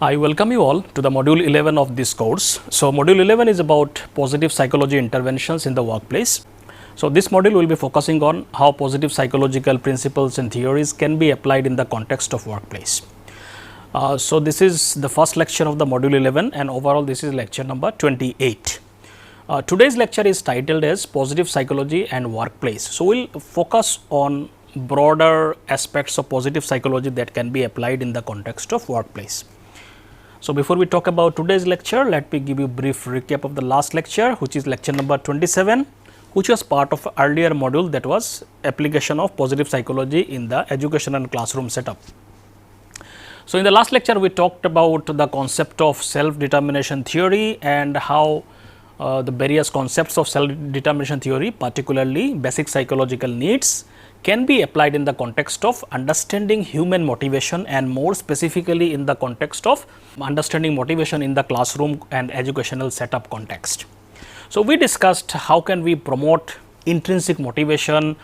I welcome you all to the module 11 of this course. So, module 11 is about positive psychology interventions in the workplace. So, this module will be focusing on how positive psychological principles and theories can be applied in the context of workplace. So, this is the first lecture of the module 11 and overall this is lecture number 28. Today's lecture is titled as Positive Psychology and Workplace. So, we will focus on broader aspects of positive psychology that can be applied in the context of workplace. So, before we talk about today's lecture, let me give you a brief recap of the last lecture, which is lecture number 27, which was part of earlier module, that was application of positive psychology in the education and classroom setup. So, in the last lecture, we talked about the concept of self-determination theory and how the various concepts of self-determination theory, particularly basic psychological needs, can be applied in the context of understanding human motivation and more specifically in the context of understanding motivation in the classroom and educational setup context. So, we discussed how can we promote intrinsic motivation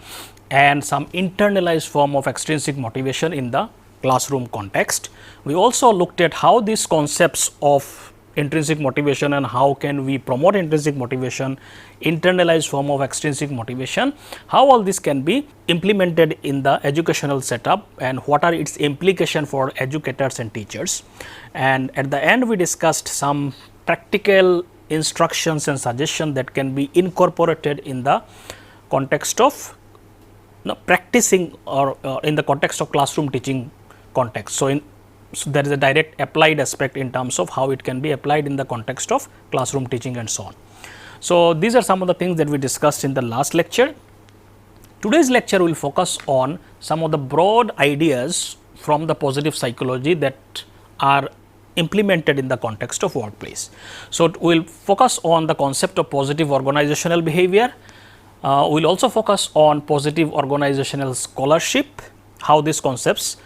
and some internalized form of extrinsic motivation in the classroom context. We also looked at how these concepts of intrinsic motivation and how can we promote intrinsic motivation, internalized form of extrinsic motivation, how all this can be implemented in the educational setup and what are its implications for educators and teachers. And at the end we discussed some practical instructions and suggestions that can be incorporated in the context of practicing or in the context of classroom teaching context. So, there is a direct applied aspect in terms of how it can be applied in the context of classroom teaching and so on. So, these are some of the things that we discussed in the last lecture. Today's lecture will focus on some of the broad ideas from the positive psychology that are implemented in the context of workplace. So, we will focus on the concept of positive organizational behavior. We will also focus on positive organizational scholarship, how these concepts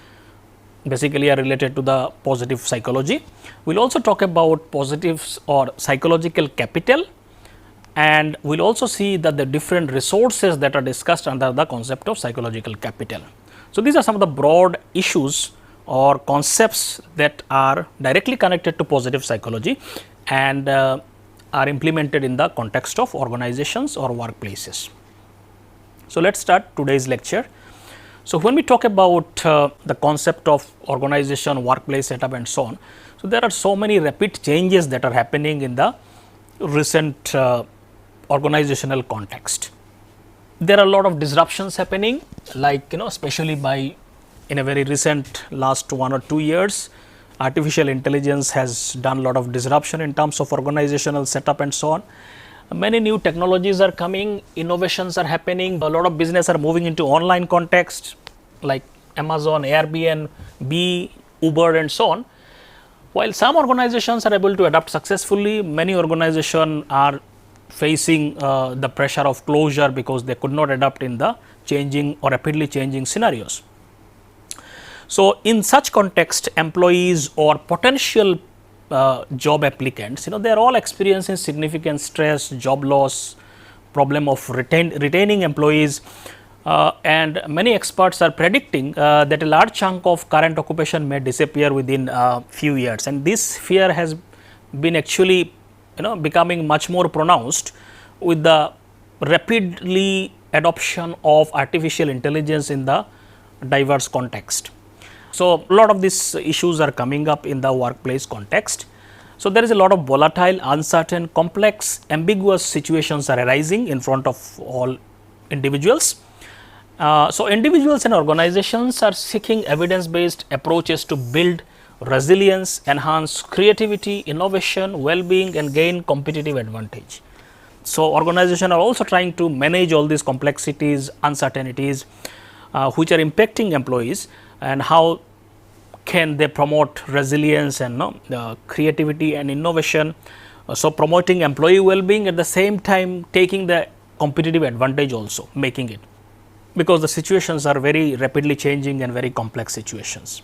basically are related to the positive psychology. We will also talk about positives or psychological capital, and we will also see that the different resources that are discussed under the concept of psychological capital. So, these are some of the broad issues or concepts that are directly connected to positive psychology and are implemented in the context of organizations or workplaces. So, let us start today's lecture. So, when we talk about the concept of organization, workplace setup and so on, so there are so many rapid changes that are happening in the recent organizational context. There are a lot of disruptions happening, like especially by in a very recent last 1 or 2 years, artificial intelligence has done a lot of disruption in terms of organizational setup and so on. Many new technologies are coming, innovations are happening, a lot of business are moving into online context like Amazon, Airbnb, Uber and so on. While some organizations are able to adapt successfully, many organizations are facing the pressure of closure because they could not adapt in the changing or rapidly changing scenarios. So, in such context, employees or potential job applicants, they are all experiencing significant stress, job loss, problem of retaining employees, and many experts are predicting that a large chunk of current occupation may disappear within a few years, and this fear has been actually becoming much more pronounced with the rapidly adoption of artificial intelligence in the diverse context. So, a lot of these issues are coming up in the workplace context. So, there is a lot of volatile, uncertain, complex, ambiguous situations are arising in front of all individuals. So, individuals and organizations are seeking evidence-based approaches to build resilience, enhance creativity, innovation, well-being and gain competitive advantage. So, organizations are also trying to manage all these complexities, uncertainties which are impacting employees, and how can they promote resilience and creativity and innovation. So, promoting employee well-being at the same time taking the competitive advantage also, making it, because the situations are very rapidly changing and very complex situations.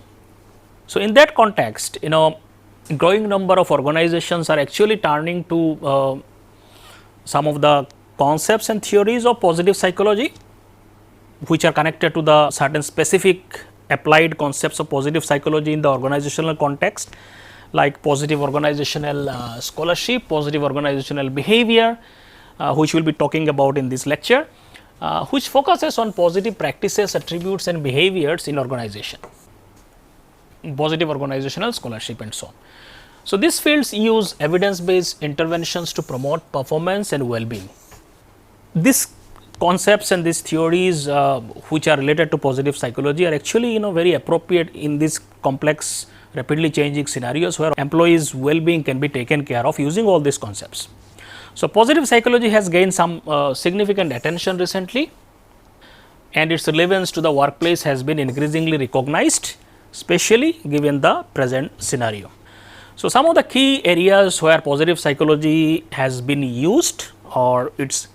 So, in that context, growing number of organizations are actually turning to some of the concepts and theories of positive psychology, which are connected to the certain specific applied concepts of positive psychology in the organizational context, like positive organizational scholarship, positive organizational behavior, which we will be talking about in this lecture, which focuses on positive practices, attributes and behaviors in organization, positive organizational scholarship and so on. So, these fields use evidence based interventions to promote performance and well-being. These concepts and these theories which are related to positive psychology are actually very appropriate in these complex, rapidly changing scenarios where employees' well-being can be taken care of using all these concepts. So, positive psychology has gained some significant attention recently, and its relevance to the workplace has been increasingly recognized, especially given the present scenario. So, some of the key areas where positive psychology has been used, or its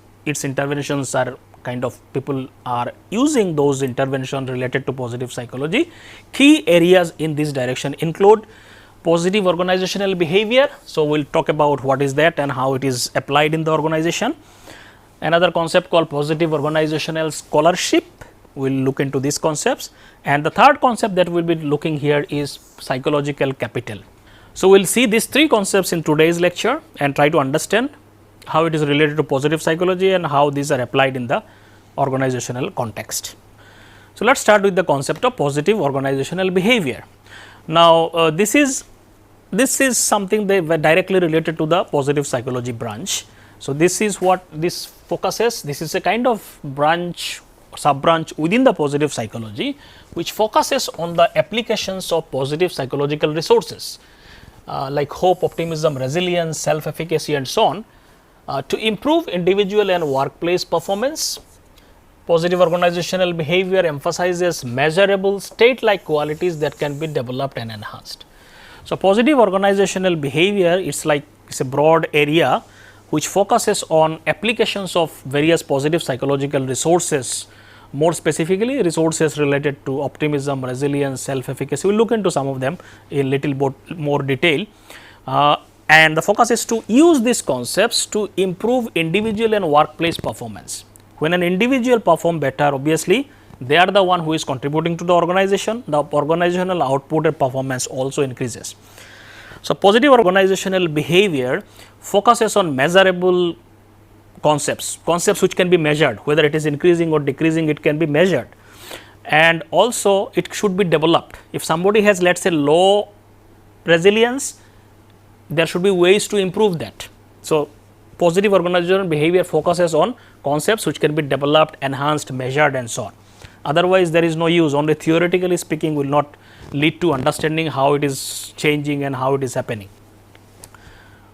interventions are kind of, people are using those interventions related to positive psychology. Key areas in this direction include positive organizational behavior. So, we will talk about what is that and how it is applied in the organization. Another concept called positive organizational scholarship, we will look into these concepts, and the third concept that we will be looking here is psychological capital. So, we will see these three concepts in today's lecture and try to understand how it is related to positive psychology and how these are applied in the organizational context. So, let us start with the concept of positive organizational behavior. Now, this is something that were directly related to the positive psychology branch. So, this is what this focuses. This is a kind of branch, sub branch within the positive psychology, which focuses on the applications of positive psychological resources like hope, optimism, resilience, self-efficacy and so on, to improve individual and workplace performance. Positive organizational behavior emphasizes measurable state-like qualities that can be developed and enhanced. So, positive organizational behavior, it's a broad area which focuses on applications of various positive psychological resources, more specifically resources related to optimism, resilience, self-efficacy. We will look into some of them in little more detail. And the focus is to use these concepts to improve individual and workplace performance. When an individual perform better, obviously they are the one who is contributing to the organization, the organizational output and performance also increases. So, positive organizational behavior focuses on measurable concepts which can be measured, whether it is increasing or decreasing, it can be measured, and also it should be developed. If somebody has, let us say, low resilience, there should be ways to improve that. So, positive organizational behavior focuses on concepts which can be developed, enhanced, measured and so on. Otherwise, there is no use, only theoretically speaking will not lead to understanding how it is changing and how it is happening.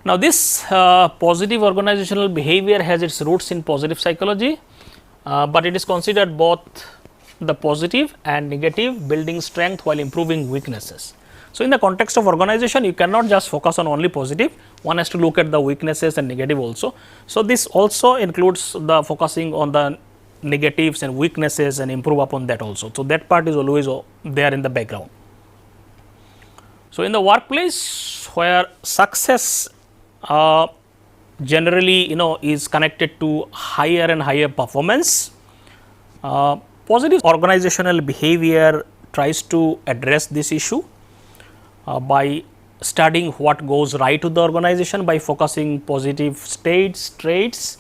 Now, this positive organizational behavior has its roots in positive psychology, but it is considered both the positive and negative, building strength while improving weaknesses. So, in the context of organization, you cannot just focus on only positive, one has to look at the weaknesses and negative also. So, this also includes the focusing on the negatives and weaknesses and improve upon that also. So, that part is always there in the background. So, in the workplace where success generally is connected to higher and higher performance, positive organizational behavior tries to address this issue by studying what goes right to the organization, by focusing positive states, traits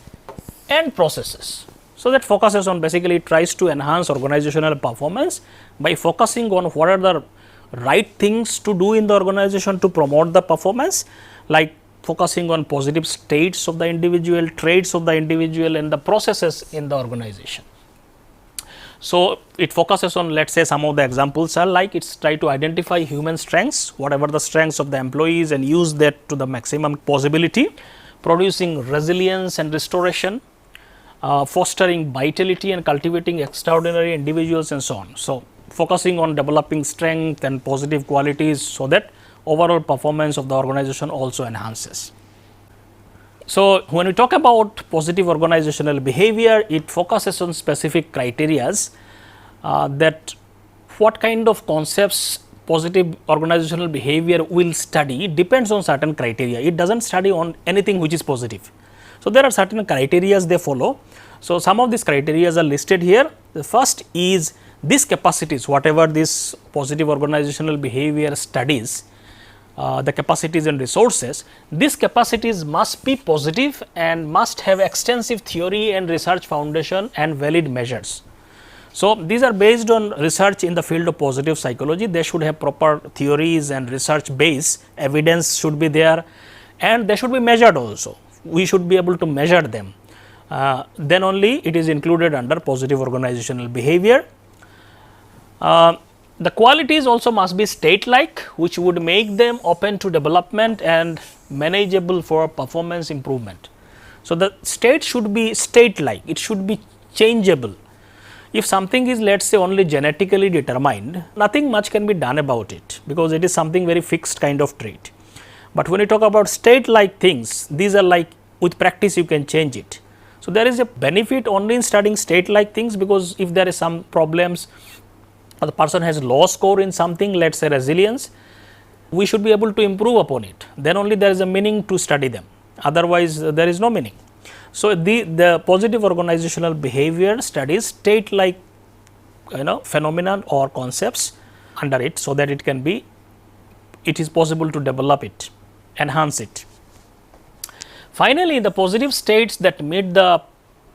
and processes. So, that focuses on, basically tries to enhance organizational performance by focusing on what are the right things to do in the organization to promote the performance, like focusing on positive states of the individual, traits of the individual and the processes in the organization. So, it focuses on, let us say, some of the examples are like, it's try to identify human strengths, whatever the strengths of the employees, and use that to the maximum possibility, producing resilience and restoration, fostering vitality and cultivating extraordinary individuals and so on. So, focusing on developing strength and positive qualities, so that overall performance of the organization also enhances. So, when we talk about positive organizational behavior, it focuses on specific criterias that what kind of concepts positive organizational behavior will study depends on certain criteria. It does not study on anything which is positive. So, there are certain criterias they follow. So, some of these criterias are listed here. The first is these capacities, whatever this positive organizational behavior studies, the capacities and resources, these capacities must be positive and must have extensive theory and research foundation and valid measures. So, these are based on research in the field of positive psychology. They should have proper theories and research base, evidence should be there, and they should be measured also. We should be able to measure them. Then only it is included under positive organizational behavior. The qualities also must be state-like, which would make them open to development and manageable for performance improvement. So, the state should be state-like, it should be changeable. If something is, let us say, only genetically determined, nothing much can be done about it, because it is something very fixed kind of trait. But when you talk about state-like things, these are like with practice you can change it. So, there is a benefit only in studying state-like things, because if there is some problems or the person has low score in something, let us say resilience, we should be able to improve upon it, then only there is a meaning to study them, otherwise there is no meaning. So, the positive organizational behavior studies state-like phenomenon or concepts under it, so that it is possible to develop it, enhance it. Finally, the positive states that meet the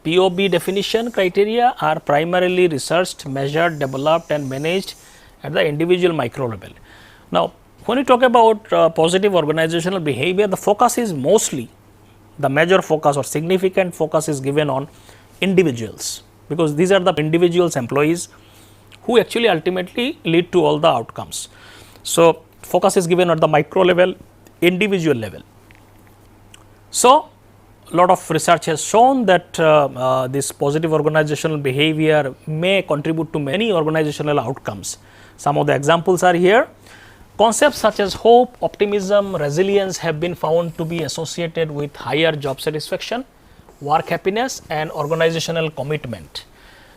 POB definition criteria are primarily researched, measured, developed and managed at the individual micro level. Now, when we talk about positive organizational behavior, the focus is mostly, the major focus or significant focus is given on individuals, because these are the individuals, employees who actually ultimately lead to all the outcomes. So, focus is given at the micro level, individual level. So, lot of research has shown that this positive organizational behavior may contribute to many organizational outcomes. Some of the examples are here. Concepts such as hope, optimism, resilience have been found to be associated with higher job satisfaction, work happiness and organizational commitment.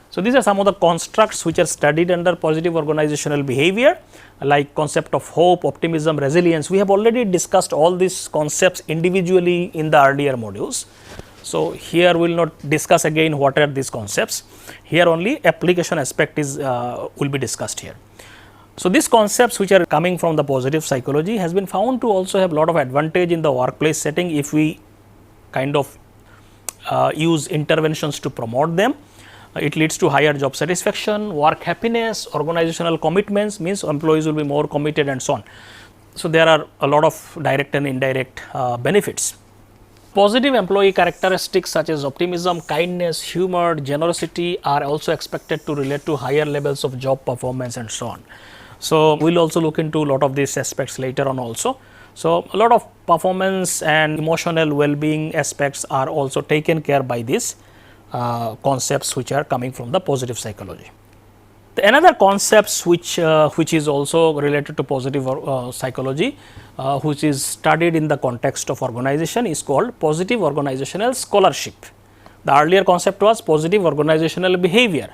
So, these are some of the constructs which are studied under positive organizational behavior, like concept of hope, optimism, resilience. We have already discussed all these concepts individually in the earlier modules. So, here we will not discuss again what are these concepts. Here only application aspect is will be discussed here. So, these concepts which are coming from the positive psychology has been found to also have lot of advantage in the workplace setting if we kind of use interventions to promote them. It leads to higher job satisfaction, work happiness, organizational commitments, means employees will be more committed and so on. So, there are a lot of direct and indirect benefits. Positive employee characteristics such as optimism, kindness, humor, generosity are also expected to relate to higher levels of job performance and so on. So, we will also look into a lot of these aspects later on also. So, a lot of performance and emotional well-being aspects are also taken care by this concepts which are coming from the positive psychology. Another concepts which is also related to positive psychology, which is studied in the context of organization, is called positive organizational scholarship. The earlier concept was positive organizational behavior,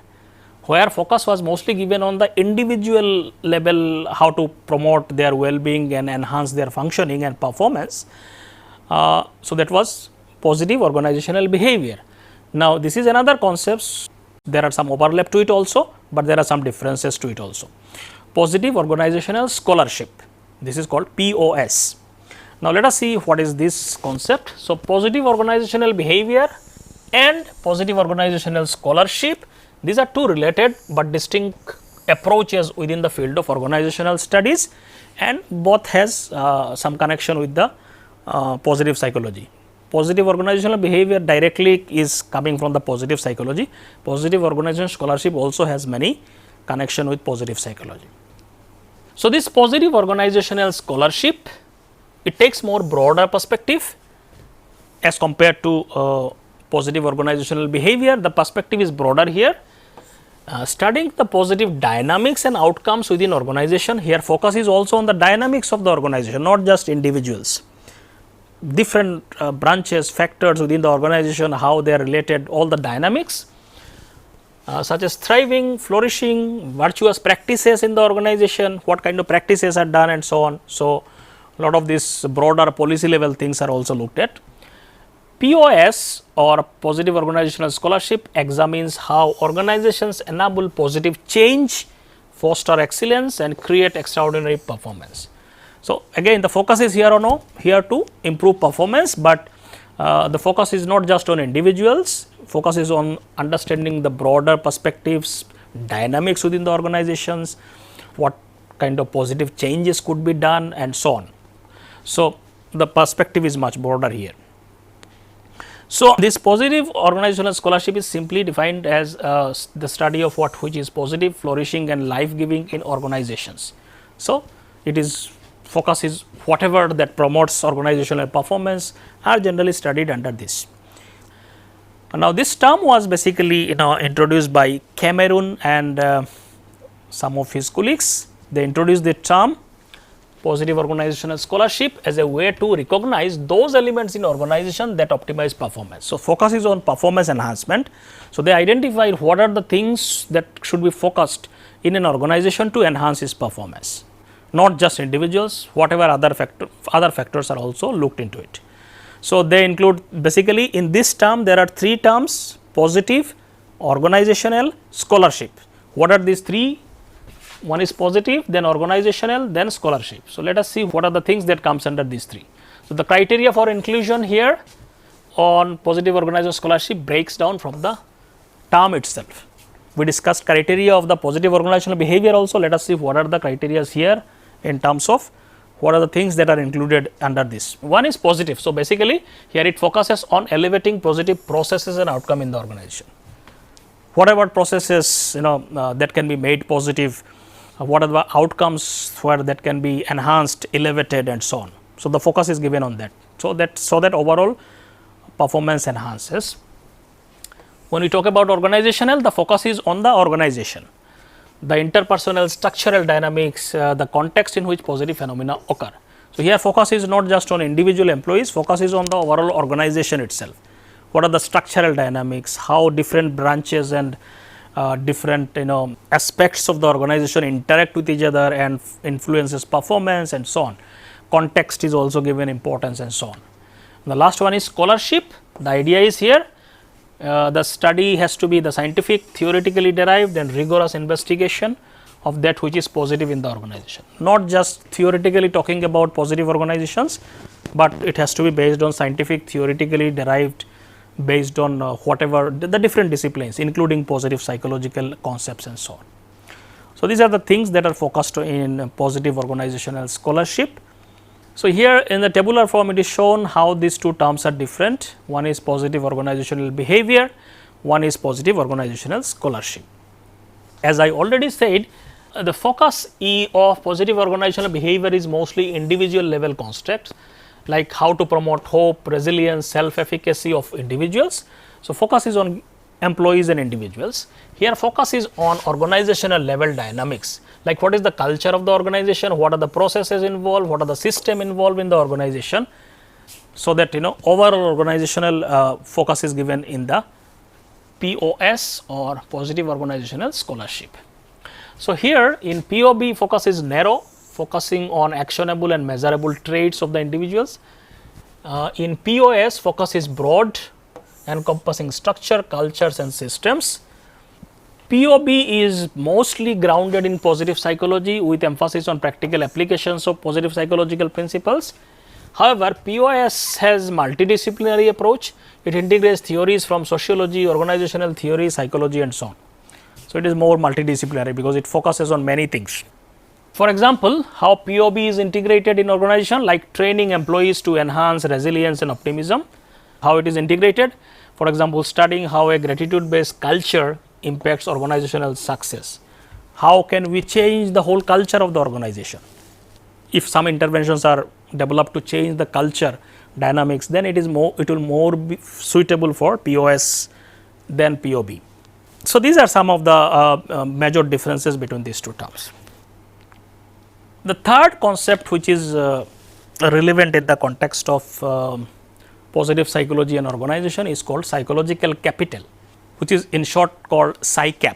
where focus was mostly given on the individual level, how to promote their well-being and enhance their functioning and performance. So, that was positive organizational behavior. Now, this is another concept, there are some overlap to it also, but there are some differences to it also. Positive organizational scholarship, this is called POS. Now, let us see what is this concept. So, positive organizational behavior and positive organizational scholarship, these are two related but distinct approaches within the field of organizational studies, and both has some connection with the positive psychology. Positive organizational behavior directly is coming from the positive psychology. Positive organizational scholarship also has many connection with positive psychology. So, this positive organizational scholarship, it takes more broader perspective as compared to positive organizational behavior. The perspective is broader here. Studying the positive dynamics and outcomes within organization, here focus is also on the dynamics of the organization, not just individuals. Different branches, factors within the organization, how they are related, all the dynamics such as thriving, flourishing, virtuous practices in the organization, what kind of practices are done and so on. So, a lot of these broader policy level things are also looked at. POS or positive organizational scholarship examines how organizations enable positive change, foster excellence and create extraordinary performance. So, again the focus is here to improve performance, but the focus is not just on individuals, focus is on understanding the broader perspectives, dynamics within the organizations, what kind of positive changes could be done and so on. So, the perspective is much broader here. So, this positive organizational scholarship is simply defined as the study of which is positive, flourishing and life giving in organizations. So, it is focus is whatever that promotes organizational performance are generally studied under this. Now, this term was basically introduced by Cameron and some of his colleagues. They introduced the term positive organizational scholarship as a way to recognize those elements in organization that optimize performance. So, focus is on performance enhancement. So, they identified what are the things that should be focused in an organization to enhance its performance, not just individuals, whatever other factors are also looked into it. So, they include basically in this term there are three terms: positive, organizational, scholarship. What are these three? One is positive, then organizational, then scholarship. So, let us see what are the things that comes under these three. So, the criteria for inclusion here on positive organizational scholarship breaks down from the term itself. We discussed criteria of the positive organizational behavior also. Let us see what are the criteria here in terms of what are the things that are included under this. One is positive. So, basically here it focuses on elevating positive processes and outcome in the organization. Whatever processes that can be made positive, what are the outcomes where that can be enhanced, elevated and so on. So, the focus is given on that. So, that overall performance enhances. When we talk about organizational, the focus is on the organization, the interpersonal structural dynamics, the context in which positive phenomena occur. So, here focus is not just on individual employees, focus is on the overall organization itself. What are the structural dynamics, how different branches and different aspects of the organization interact with each other and influences performance and so on. Context is also given importance and so on. The last one is scholarship. The idea is here the study has to be the scientific, theoretically derived and rigorous investigation of that which is positive in the organization. Not just theoretically talking about positive organizations, but it has to be based on scientific, theoretically derived, based on whatever the different disciplines, including positive psychological concepts and so on. So, these are the things that are focused in positive organizational scholarship. So, here in the tabular form it is shown how these two terms are different. One is positive organizational behavior, one is positive organizational scholarship. As I already said, the focus of positive organizational behavior is mostly individual level concepts, like how to promote hope, resilience, self-efficacy of individuals. So, focus is on employees and individuals. Here focus is on organizational level dynamics, like what is the culture of the organization, what are the processes involved, what are the system involved in the organization. So, that overall organizational focus is given in the POS or positive organizational scholarship. So, here in POB focus is narrow, focusing on actionable and measurable traits of the individuals. In POS focus is broad, encompassing structure, cultures and systems. POB is mostly grounded in positive psychology with emphasis on practical applications of positive psychological principles. However, POS has multidisciplinary approach. It integrates theories from sociology, organizational theory, psychology and so on. So, it is more multidisciplinary because it focuses on many things. For example, how POB is integrated in organization, like training employees to enhance resilience and optimism. How it is integrated, for example, studying how a gratitude based culture impacts organizational success. How can we change the whole culture of the organization? If some interventions are developed to change the culture dynamics, then it will more be suitable for POS than POB. So, these are some of the major differences between these two terms. The third concept which is relevant in the context of positive psychology and organization is called psychological capital, which is in short called PsyCap.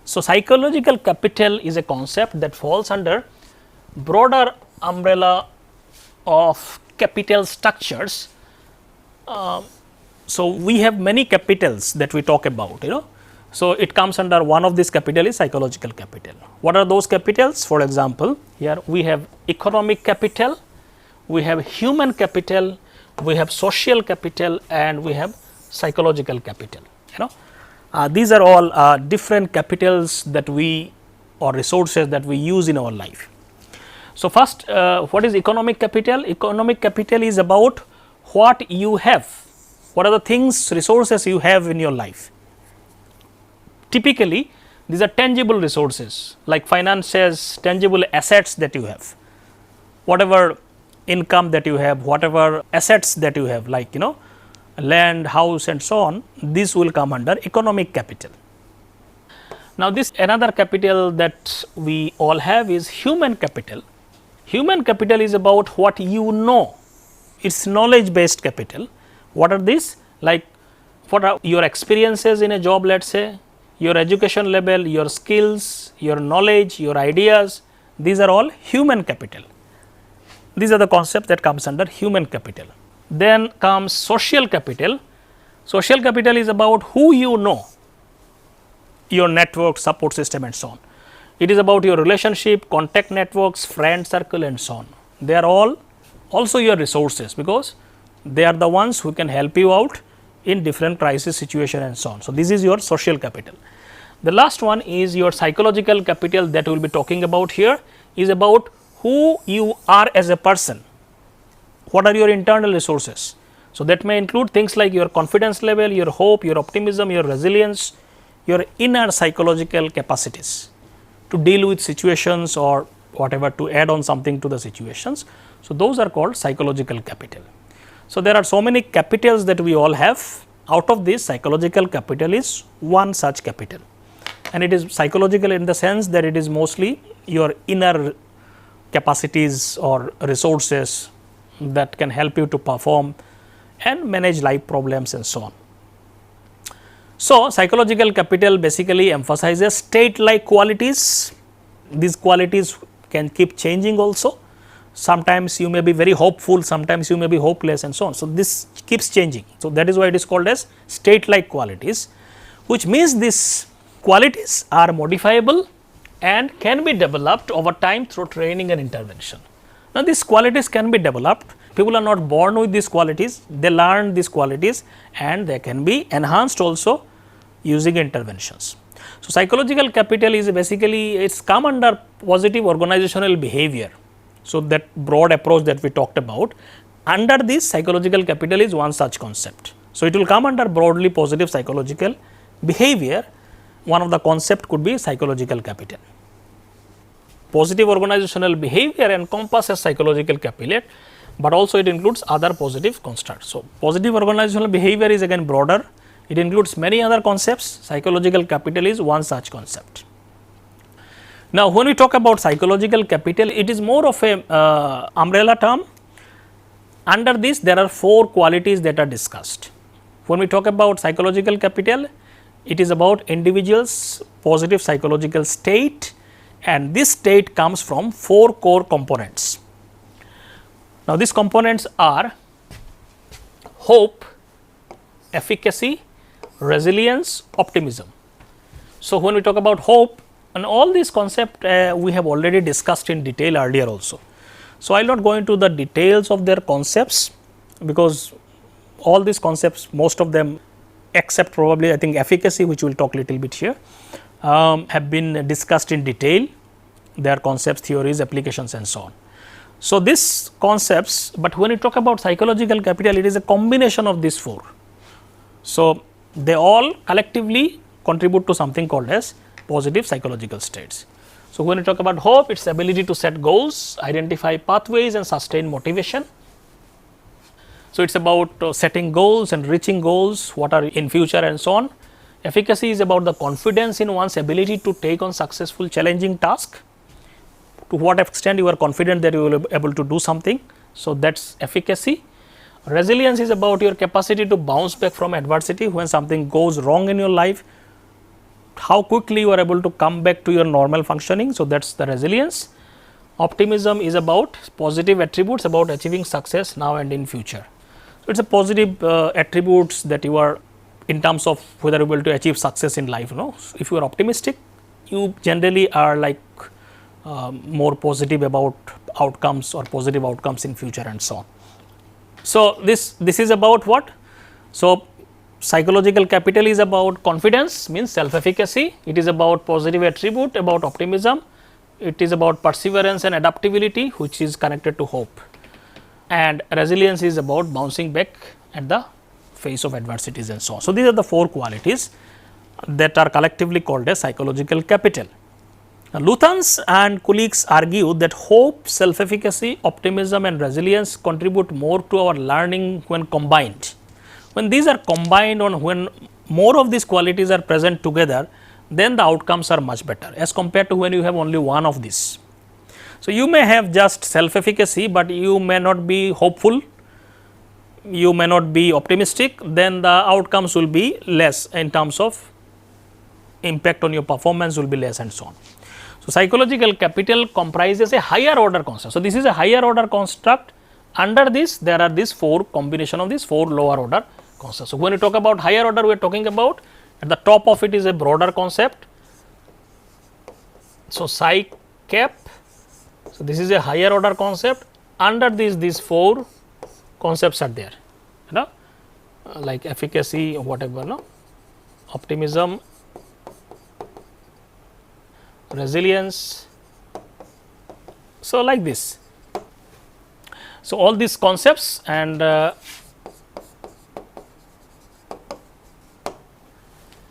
So, psychological capital is a concept that falls under broader umbrella of capital structures. So, we have many capitals that we talk about, So, it comes under one of these capital is psychological capital. What are those capitals? For example, here we have economic capital, we have human capital, we have social capital, and we have psychological capital. These are all different capitals that we or resources that we use in our life. So, first what is economic capital? Economic capital is about what you have, what are the things, resources you have in your life. Typically, these are tangible resources like finances, tangible assets that you have, whatever income that you have, whatever assets that you have, like land, house and so on, this will come under economic capital. Now, this another capital that we all have is human capital. Human capital is about what you know, it is knowledge based capital. What are these? Like what are your experiences in a job, let us say, your education level, your skills, your knowledge, your ideas, these are all human capital. These are the concepts that comes under human capital. Then comes social capital. Social capital is about who you know, your network, support system and so on. It is about your relationship, contact networks, friend circle and so on. They are all also your resources, because they are the ones who can help you out in different crisis situation and so on. So, this is your social capital. The last one is your psychological capital that we will be talking about here, is about who you are as a person, what are your internal resources. So, that may include things like your confidence level, your hope, your optimism, your resilience, your inner psychological capacities to deal with situations or whatever, to add on something to the situations. So, those are called psychological capital. So, there are so many capitals that we all have. Out of this, psychological capital is one such capital, and it is psychological in the sense that it is mostly your inner capacities or resources that can help you to perform and manage life problems and so on. So, psychological capital basically emphasizes state like qualities. These qualities can keep changing also. Sometimes you may be very hopeful, sometimes you may be hopeless and so on. So, this keeps changing. So, that is why it is called as state like qualities, which means these qualities are modifiable and can be developed over time through training and intervention. Now, these qualities can be developed. People are not born with these qualities, they learn these qualities and they can be enhanced also using interventions. So, psychological capital is basically, it is come under positive organizational behavior. So, that broad approach that we talked about, under this psychological capital is one such concept. So, it will come under broadly positive psychological behavior. One of the concept could be psychological capital. Positive organizational behavior encompasses psychological capital, but also it includes other positive constructs. So, positive organizational behavior is again broader, it includes many other concepts. Psychological capital is one such concept. Now, when we talk about psychological capital, it is more of a umbrella term. Under this, there are 4 qualities that are discussed. When we talk about psychological capital, it is about individual's positive psychological state, and this state comes from 4 core components. Now, these components are hope, efficacy, resilience, optimism. So, when we talk about hope, and all these concepts we have already discussed in detail earlier also. So, I will not go into the details of their concepts, because all these concepts, most of them except probably I think efficacy, which we will talk little bit here, have been discussed in detail, their concepts, theories, applications and so on. So, these concepts, but when we talk about psychological capital, it is a combination of these 4. So, they all collectively contribute to something called as positive psychological states. So, when we talk about hope, its ability to set goals, identify pathways and sustain motivation. So, it is about setting goals and reaching goals, what are in future and so on. Efficacy is about the confidence in one's ability to take on successful challenging task. To what extent you are confident that you will be able to do something. So, that is efficacy. Resilience is about your capacity to bounce back from adversity when something goes wrong in your life, how quickly you are able to come back to your normal functioning. So, that is the resilience. Optimism is about positive attributes about achieving success now and in future. So, it is a positive attributes that you are in terms of whether you will to achieve success in life. If you are optimistic, you generally are like more positive about outcomes or positive outcomes in future and so on. So, this is about what? So, psychological capital is about confidence, means self efficacy, it is about positive attribute, about optimism, it is about perseverance and adaptability, which is connected to hope, and resilience is about bouncing back at the face of adversities and so on. So, these are the 4 qualities that are collectively called as psychological capital. Now, Luthans and colleagues argue that hope, self efficacy, optimism and resilience contribute more to our learning when combined. When these are combined, or when more of these qualities are present together, then the outcomes are much better as compared to when you have only one of these. So, you may have just self efficacy, but you may not be hopeful, you may not be optimistic, then the outcomes will be less in terms of impact on your performance will be less and so on. So, psychological capital comprises a higher order construct. So, this is a higher order construct. Under this there are these 4 combination of these 4 lower order concepts. So, when we talk about higher order, we are talking about at the top of it is a broader concept. So, psych cap. So, this is a higher order concept. Under this, these 4 concepts are there, like efficacy, whatever, optimism, resilience. So, like this. So, all these concepts and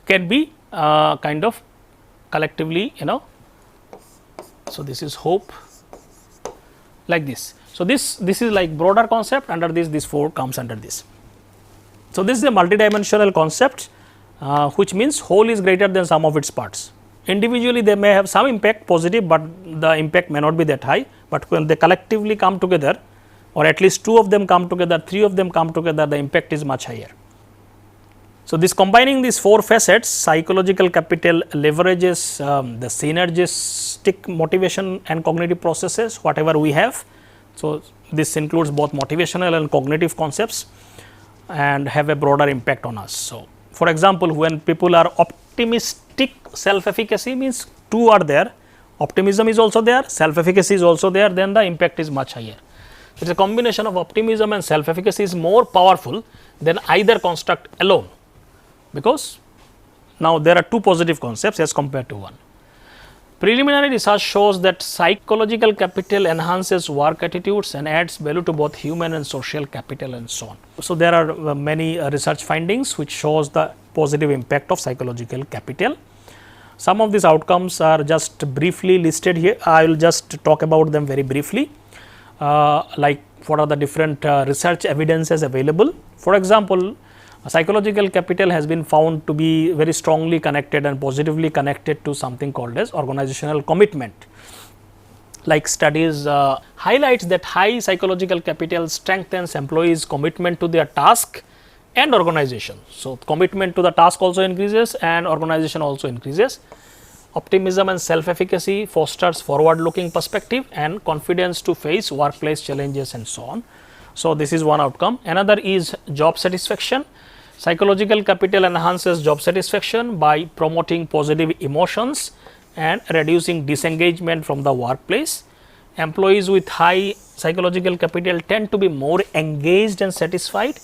can be kind of collectively, So, this is hope, like this. So, this is like broader concept, under this 4 comes under this. So, this is a multidimensional concept, which means whole is greater than sum of its parts. Individually they may have some impact positive, but the impact may not be that high, but when they collectively come together, or at least 2 of them come together, 3 of them come together, the impact is much higher. So, this combining these 4 facets, psychological capital leverages the synergistic motivation and cognitive processes whatever we have. So, this includes both motivational and cognitive concepts and have a broader impact on us. So, for example, when people are optimistic, self efficacy means 2 are there, optimism is also there, self efficacy is also there, then the impact is much higher. It is a combination of optimism and self efficacy is more powerful than either construct alone, because now there are 2 positive concepts as compared to 1. Preliminary research shows that psychological capital enhances work attitudes and adds value to both human and social capital and so on. So, there are many research findings which shows the positive impact of psychological capital. Some of these outcomes are just briefly listed here. I will just talk about them very briefly, like what are the different research evidences available. For example, psychological capital has been found to be very strongly connected and positively connected to something called as organizational commitment. Like studies highlights that high psychological capital strengthens employees' commitment to their task and organization. So, commitment to the task also increases and organization also increases. Optimism and self efficacy fosters forward looking perspective and confidence to face workplace challenges and so on. So, this is one outcome. Another is job satisfaction. Psychological capital enhances job satisfaction by promoting positive emotions and reducing disengagement from the workplace. Employees with high psychological capital tend to be more engaged and satisfied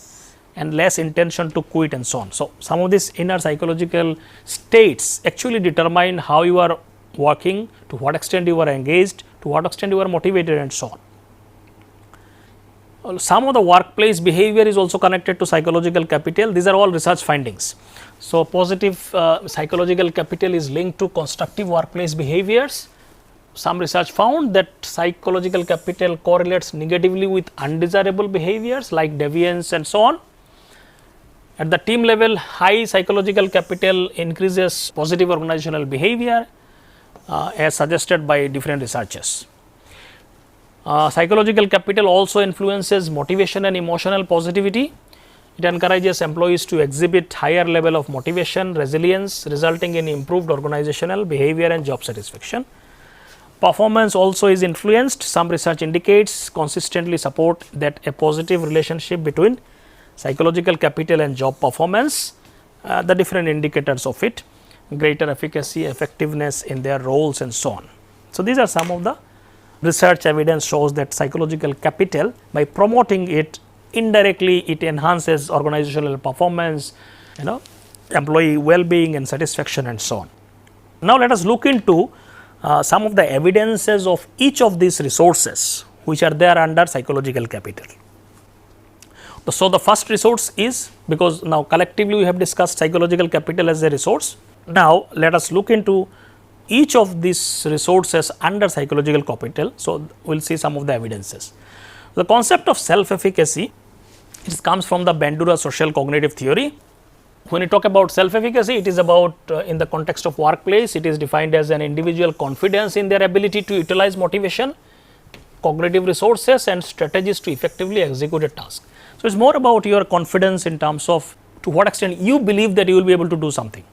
and less intention to quit and so on. So, some of these inner psychological states actually determine how you are working, to what extent you are engaged, to what extent you are motivated and so on. Some of the workplace behavior is also connected to psychological capital. These are all research findings. So, positive psychological capital is linked to constructive workplace behaviors. Some research found that psychological capital correlates negatively with undesirable behaviors like deviance and so on. At the team level, high psychological capital increases positive organizational behavior as suggested by different researchers. Psychological capital also influences motivation and emotional positivity. It encourages employees to exhibit higher level of motivation, resilience, resulting in improved organizational behavior and job satisfaction. Performance also is influenced. Some research indicates consistently support that a positive relationship between psychological capital and job performance. the different indicators of it, greater efficacy, effectiveness in their roles and so on. So, these are some of the research evidence shows that psychological capital, by promoting it indirectly, it enhances organizational performance, employee well-being and satisfaction and so on. Now, let us look into some of the evidences of each of these resources which are there under psychological capital. So, the first resource is, because now collectively we have discussed psychological capital as a resource. Now, let us look into each of these resources under psychological capital. So, we will see some of the evidences. The concept of self-efficacy, it comes from the Bandura social cognitive theory. When we talk about self-efficacy, it is about in the context of workplace, it is defined as an individual confidence in their ability to utilize motivation, cognitive resources and strategies to effectively execute a task. So, it is more about your confidence in terms of to what extent you believe that you will be able to do something.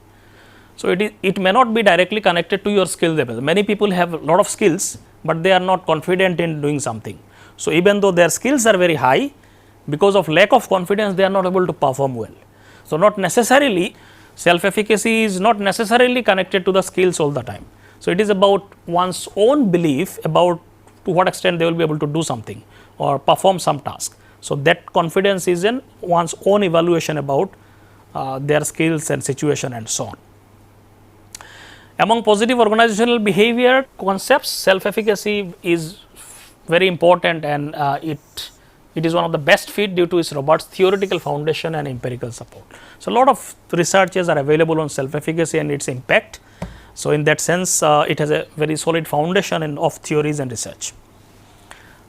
So, it may not be directly connected to your skill level. Many people have a lot of skills, but they are not confident in doing something. So, even though their skills are very high, because of lack of confidence, they are not able to perform well. So, not necessarily self-efficacy is not necessarily connected to the skills all the time. So, it is about one's own belief about to what extent they will be able to do something or perform some task. So, that confidence is in one's own evaluation about their skills and situation and so on. Among positive organizational behavior concepts, self-efficacy is very important, and it is one of the best fit due to its robust theoretical foundation and empirical support. So, a lot of researches are available on self-efficacy and its impact. So, in that sense, it has a very solid foundation of theories and research.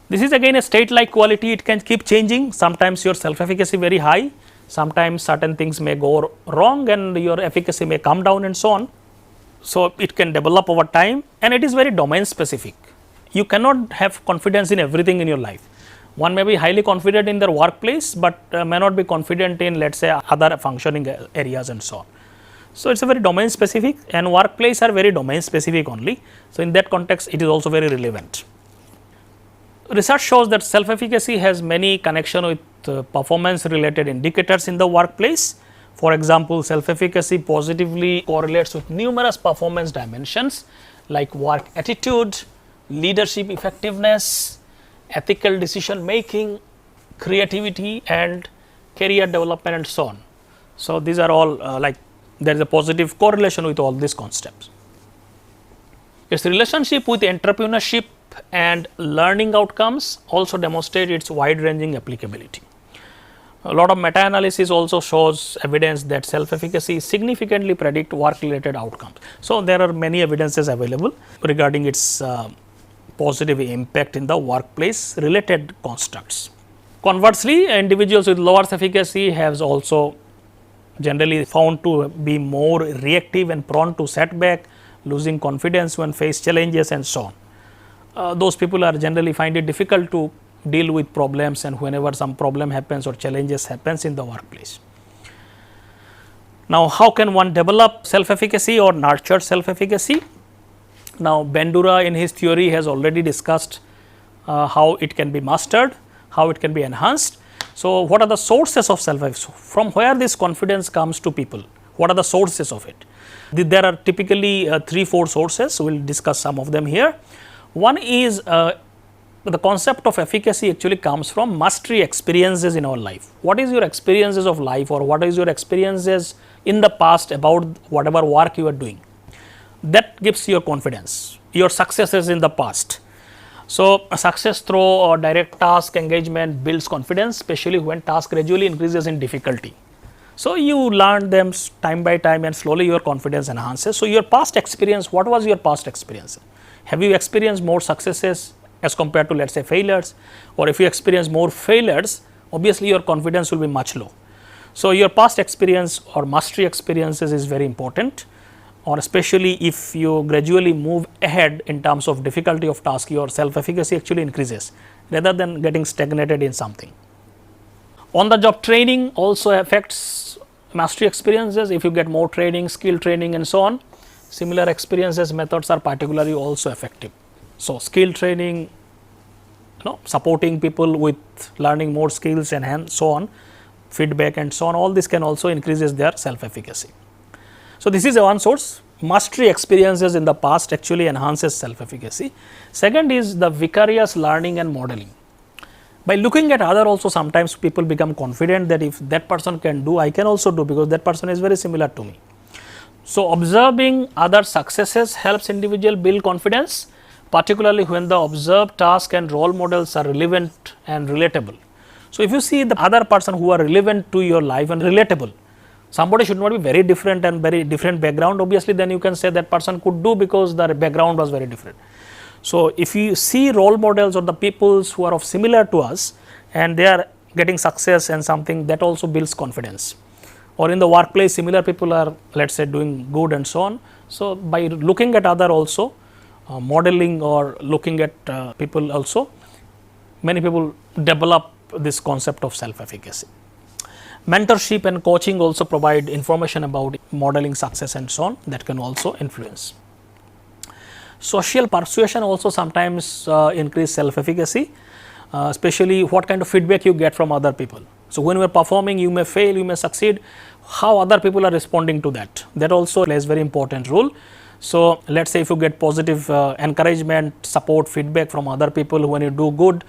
This is again a state-like quality, it can keep changing. Sometimes your self-efficacy very high, sometimes certain things may go wrong and your efficacy may come down and so on. So, it can develop over time, and it is very domain specific. You cannot have confidence in everything in your life. One may be highly confident in their workplace, but may not be confident in, let us say, other functioning areas and so on. So, it is a very domain specific, and workplace are very domain specific only. So, in that context, it is also very relevant. Research shows that self-efficacy has many connection with performance related indicators in the workplace. For example, self-efficacy positively correlates with numerous performance dimensions like work attitude, leadership effectiveness, ethical decision making, creativity and career development and so on. So, these are all like there is a positive correlation with all these concepts. Its relationship with entrepreneurship and learning outcomes also demonstrate its wide ranging applicability. A lot of meta-analysis also shows evidence that self-efficacy significantly predict work related outcomes. So, there are many evidences available regarding its positive impact in the workplace related constructs. Conversely, individuals with lower efficacy have also generally found to be more reactive and prone to setback, losing confidence when face challenges and so on. Those people are generally find it difficult to deal with problems, and whenever some problem happens or challenges happens in the workplace. Now, how can one develop self-efficacy or nurture self-efficacy? Now, Bandura in his theory has already discussed how it can be mastered, how it can be enhanced. So, what are the sources of self-efficacy? From where this confidence comes to people? What are the sources of it? There are typically 3-4 sources. We will discuss some of them here. One is the concept of efficacy actually comes from mastery experiences in our life. What is your experiences of life, or what is your experiences in the past about whatever work you are doing? That gives you confidence, your successes in the past. So, a success through or direct task engagement builds confidence, especially when task gradually increases in difficulty. So, you learn them time by time and slowly your confidence enhances. So, your past experience, what was your past experience? Have you experienced more successes as compared to, let us say, failures? Or if you experience more failures, obviously your confidence will be much low. So, your past experience or mastery experiences is very important, or especially if you gradually move ahead in terms of difficulty of task, your self-efficacy actually increases rather than getting stagnated in something. On the job training also affects mastery experiences. If you get more training, skill training and so on, similar experiences methods are particularly also effective. So, skill training, supporting people with learning more skills and so on, feedback and so on, all this can also increases their self-efficacy. So, this is one source. Mastery experiences in the past actually enhances self-efficacy. Second is the vicarious learning and modeling. By looking at other also, sometimes people become confident that if that person can do, I can also do, because that person is very similar to me. So, observing other successes helps individual build confidence, particularly when the observed task and role models are relevant and relatable. So, if you see the other person who are relevant to your life and relatable, somebody should not be very different and very different background, obviously then you can say that person could do because the background was very different. So, if you see role models or the peoples who are of similar to us and they are getting success and something, that also builds confidence. Or in the workplace, similar people are, let us say, doing good and so on. So, by looking at other also, modeling or looking at people also, many people develop this concept of self-efficacy. Mentorship and coaching also provide information about modeling success and so on, that can also influence. Social persuasion also sometimes increase self-efficacy, especially what kind of feedback you get from other people. So, when you are performing, you may fail, you may succeed, how other people are responding to that, that also plays very important role. So, let us say if you get positive encouragement, support, feedback from other people, when you do good,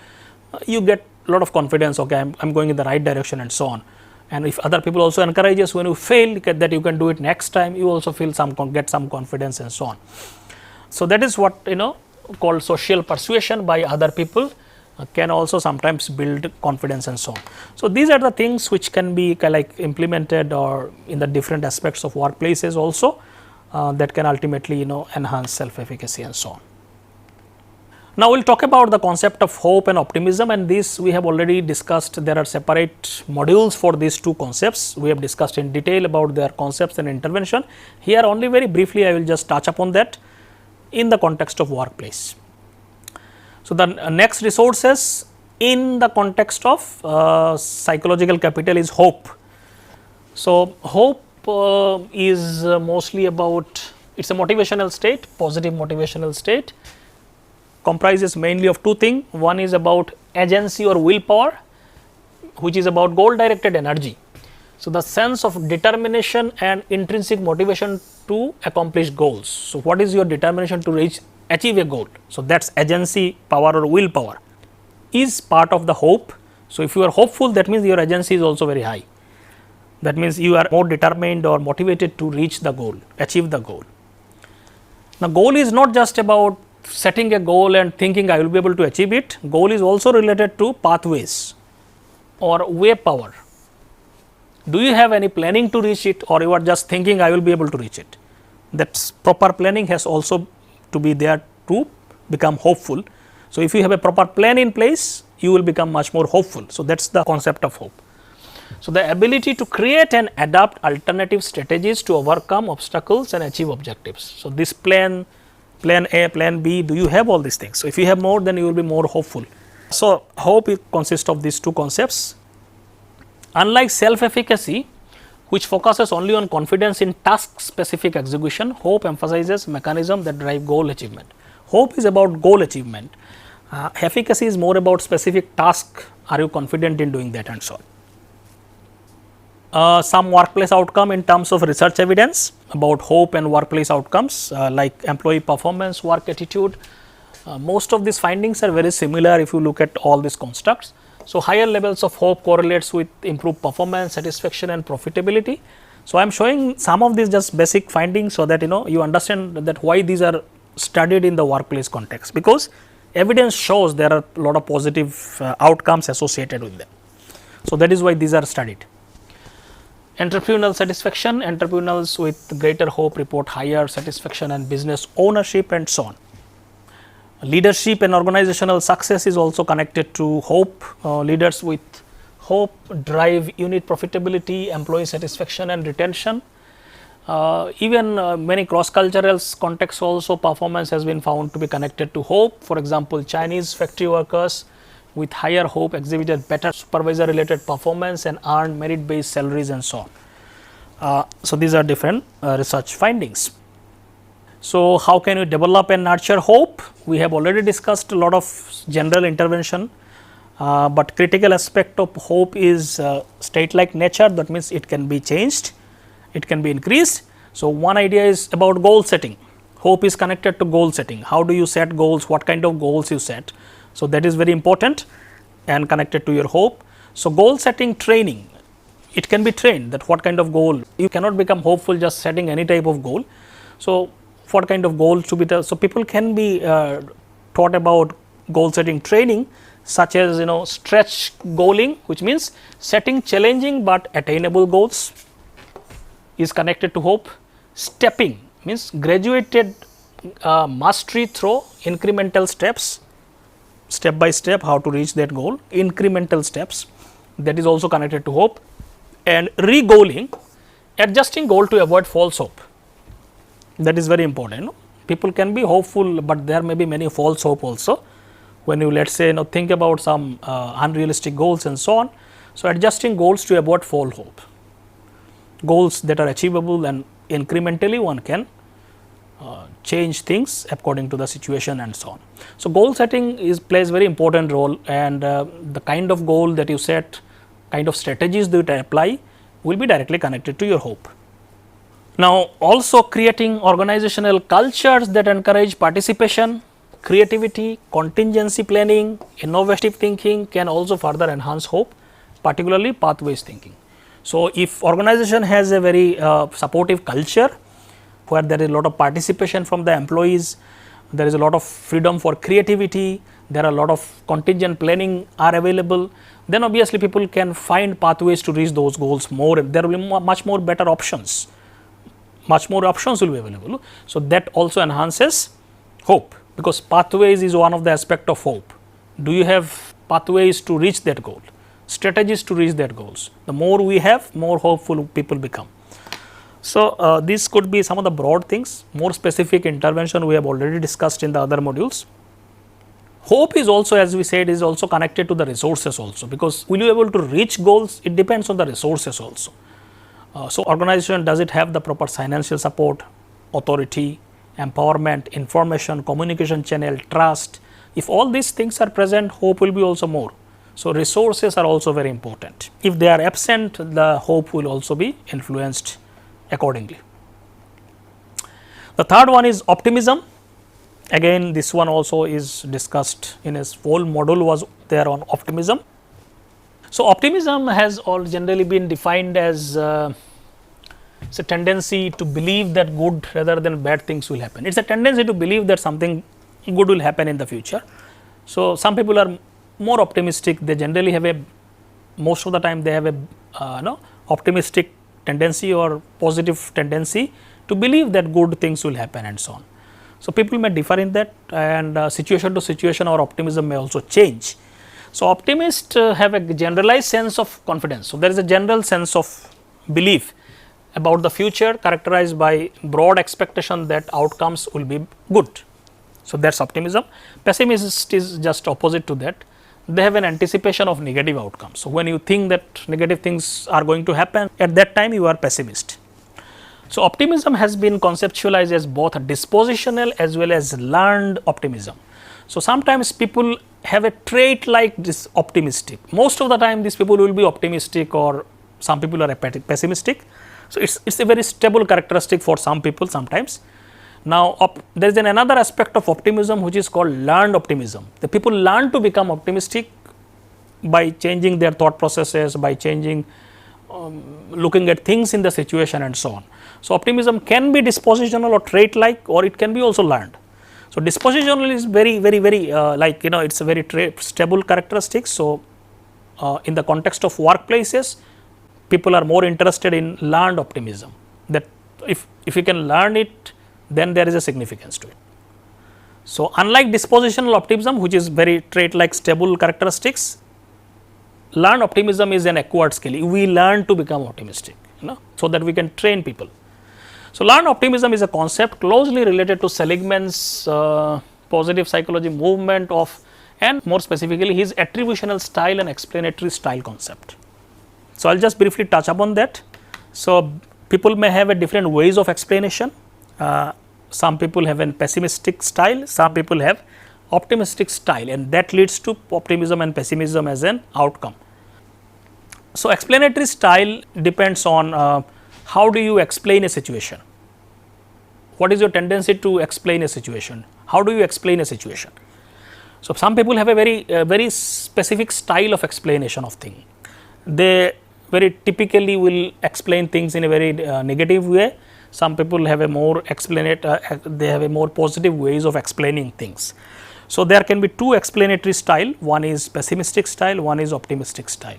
you get a lot of confidence, okay, I am going in the right direction and so on. And if other people also encourage us, when you fail, that you can do it next time, you also feel get some confidence and so on. So, that is what called social persuasion by other people can also sometimes build confidence and so on. So, these are the things which can be like implemented or in the different aspects of workplaces also that can ultimately enhance self-efficacy and so on. Now, we will talk about the concept of hope and optimism, and this we have already discussed. There are separate modules for these two concepts. We have discussed in detail about their concepts and intervention. Here only very briefly I will just touch upon that in the context of workplace. So, the next resources in the context of psychological capital is hope. So, hope is mostly about, it is a motivational state, positive motivational state, comprises mainly of two things. One is about agency or willpower, which is about goal directed energy. So, the sense of determination and intrinsic motivation to accomplish goals. So, what is your determination to achieve a goal? So, that is agency, power or willpower is part of the hope. So, if you are hopeful, that means your agency is also very high. That means you are more determined or motivated to reach the goal, achieve the goal. Now, goal is not just about setting a goal and thinking I will be able to achieve it. Goal is also related to pathways or way power. Do you have any planning to reach it, or you are just thinking I will be able to reach it? That proper planning has also to be there to become hopeful. So, if you have a proper plan in place, you will become much more hopeful. So, that is the concept of hope. So, the ability to create and adapt alternative strategies to overcome obstacles and achieve objectives. So, this plan A, plan B, do you have all these things? So, if you have more, then you will be more hopeful. So, hope consists of these two concepts. Unlike self-efficacy, which focuses only on confidence in task-specific execution, hope emphasizes mechanisms that drive goal achievement. Hope is about goal achievement. Efficacy is more about specific task. Are you confident in doing that and so on. Some workplace outcome in terms of research evidence about hope and workplace outcomes like employee performance, work attitude. Most of these findings are very similar if you look at all these constructs. So, higher levels of hope correlates with improved performance, satisfaction and profitability. So, I am showing some of these just basic findings so that you understand that why these are studied in the workplace context, because evidence shows there are a lot of positive outcomes associated with them. So, that is why these are studied. Entrepreneurial satisfaction, entrepreneurs with greater hope report higher satisfaction and business ownership and so on. Leadership and organizational success is also connected to hope. Leaders with hope drive unit profitability, employee satisfaction and retention. Even many cross-cultural contexts also performance has been found to be connected to hope. For example, Chinese factory workers with higher hope exhibited better supervisor related performance and earned merit based salaries and so on. So, these are different research findings. So, how can you develop and nurture hope? We have already discussed a lot of general intervention but critical aspect of hope is state like nature, that means it can be changed, it can be increased. So, one idea is about goal setting. Hope is connected to goal setting. How do you set goals, what kind of goals you set? So, that is very important and connected to your hope. So, goal setting training, it can be trained, that what kind of goal, you cannot become hopeful just setting any type of goal. So, what kind of goals to be there. So, people can be taught about goal setting training, such as stretch goaling, which means setting challenging but attainable goals is connected to hope. Stepping means graduated mastery through incremental steps, step by step how to reach that goal, incremental steps, that is also connected to hope. And re-goaling, adjusting goal to avoid false hope, that is very important. People can be hopeful, but there may be many false hope also when you, let us say, think about some unrealistic goals and so on. So, adjusting goals to avoid false hope, goals that are achievable, and incrementally one can change things according to the situation and so on. So, goal setting plays very important role, and the kind of goal that you set, kind of strategies that you apply will be directly connected to your hope. Now, also creating organizational cultures that encourage participation, creativity, contingency planning, innovative thinking can also further enhance hope, particularly pathways thinking. So, if organization has a very supportive culture where there is a lot of participation from the employees, there is a lot of freedom for creativity, there are a lot of contingent planning are available, then obviously people can find pathways to reach those goals more, there will be much more better options, much more options will be available. So, that also enhances hope, because pathways is one of the aspect of hope. Do you have pathways to reach that goal, strategies to reach that goals? The more we have, more hopeful people become. So, this could be some of the broad things. More specific intervention we have already discussed in the other modules. Hope is also, as we said, is also connected to the resources also, because will you be able to reach goals, it depends on the resources also. So, organization, does it have the proper financial support, authority, empowerment, information, communication channel, trust? If all these things are present, hope will be also more. So, resources are also very important. If they are absent, the hope will also be influenced accordingly. The third one is optimism. Again, this one also is discussed in a whole module was there on optimism. So, optimism has all generally been defined as it's a tendency to believe that good rather than bad things will happen. It is a tendency to believe that something good will happen in the future. So, some people are more optimistic, they generally have a, most of the time they have a optimistic tendency or positive tendency to believe that good things will happen and so on. So, people may differ in that, and situation to situation our optimism may also change. So, optimists have a generalized sense of confidence. So, there is a general sense of belief about the future characterized by broad expectation that outcomes will be good. So, that is optimism. Pessimist is just opposite to that. They have an anticipation of negative outcomes. So, when you think that negative things are going to happen, at that time you are pessimist. So, optimism has been conceptualized as both a dispositional as well as learned optimism. So, sometimes people have a trait like this optimistic. Most of the time these people will be optimistic, or some people are pessimistic. So, it is a very stable characteristic for some people sometimes. Now, there is another aspect of optimism which is called learned optimism. The people learn to become optimistic by changing their thought processes, by changing looking at things in the situation and so on. So, optimism can be dispositional or trait like, or it can be also learned. So, dispositional is very like it is a very stable characteristic. So, in the context of workplaces, people are more interested in learned optimism, that if you can learn it, then there is a significance to it. So, unlike dispositional optimism, which is very trait like stable characteristics, learned optimism is an acquired skill. We learn to become optimistic, so that we can train people. So, learned optimism is a concept closely related to Seligman's positive psychology movement of, and more specifically his attributional style and explanatory style concept. So, I will just briefly touch upon that. So, people may have a different ways of explanation. Some people have a pessimistic style, some people have optimistic style, and that leads to optimism and pessimism as an outcome. So, explanatory style depends on how do you explain a situation. What is your tendency to explain a situation? How do you explain a situation? So, some people have a very specific style of explanation of things. They very typically will explain things in a very negative way. Some people have a more they have a more positive ways of explaining things. So, there can be two explanatory style, one is pessimistic style, one is optimistic style.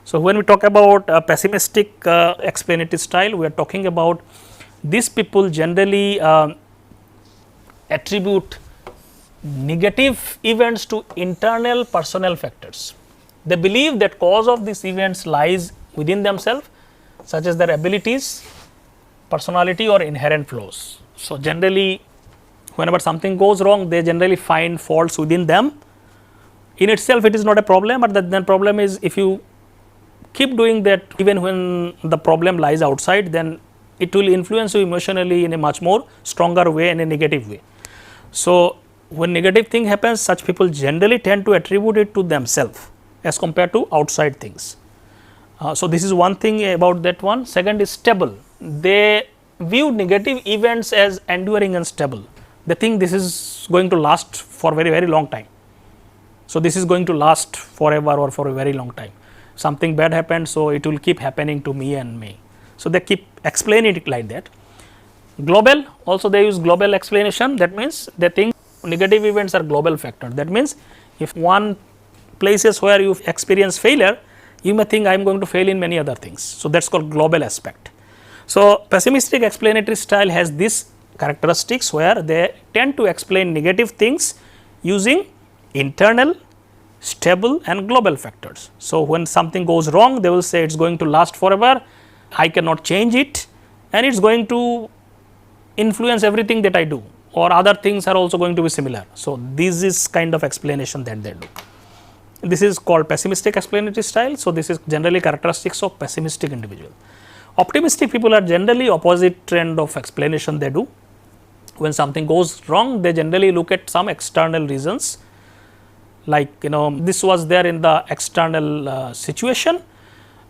So, when we talk about pessimistic explanatory style, we are talking about these people generally attribute negative events to internal personal factors. They believe that cause of these events lies within themselves, such as their abilities, personality or inherent flaws. So, generally whenever something goes wrong, they generally find faults within them. In itself it is not a problem, but the problem is if you keep doing that even when the problem lies outside, then it will influence you emotionally in a much more stronger way, in a negative way. So, when negative thing happens, such people generally tend to attribute it to themselves as compared to outside things. So, this is one thing about that one. Second is stable. They view negative events as enduring and stable. They think this is going to last for very long time. So, this is going to last forever or for a very long time. Something bad happened, so it will keep happening to me and me. So, they keep explaining it like that. Global, also they use global explanation. That means they think negative events are global factor. That means if one places where you experience failure, you may think I am going to fail in many other things. So, that is called global aspect. So, pessimistic explanatory style has this characteristics where they tend to explain negative things using internal, stable and global factors. So, when something goes wrong, they will say it is going to last forever, I cannot change it, and it is going to influence everything that I do, or other things are also going to be similar. So, this is kind of explanation that they do. This is called pessimistic explanatory style. So, this is generally characteristics of pessimistic individual. Optimistic people are generally opposite trend of explanation they do. When something goes wrong, they generally look at some external reasons, like this was there in the external situation,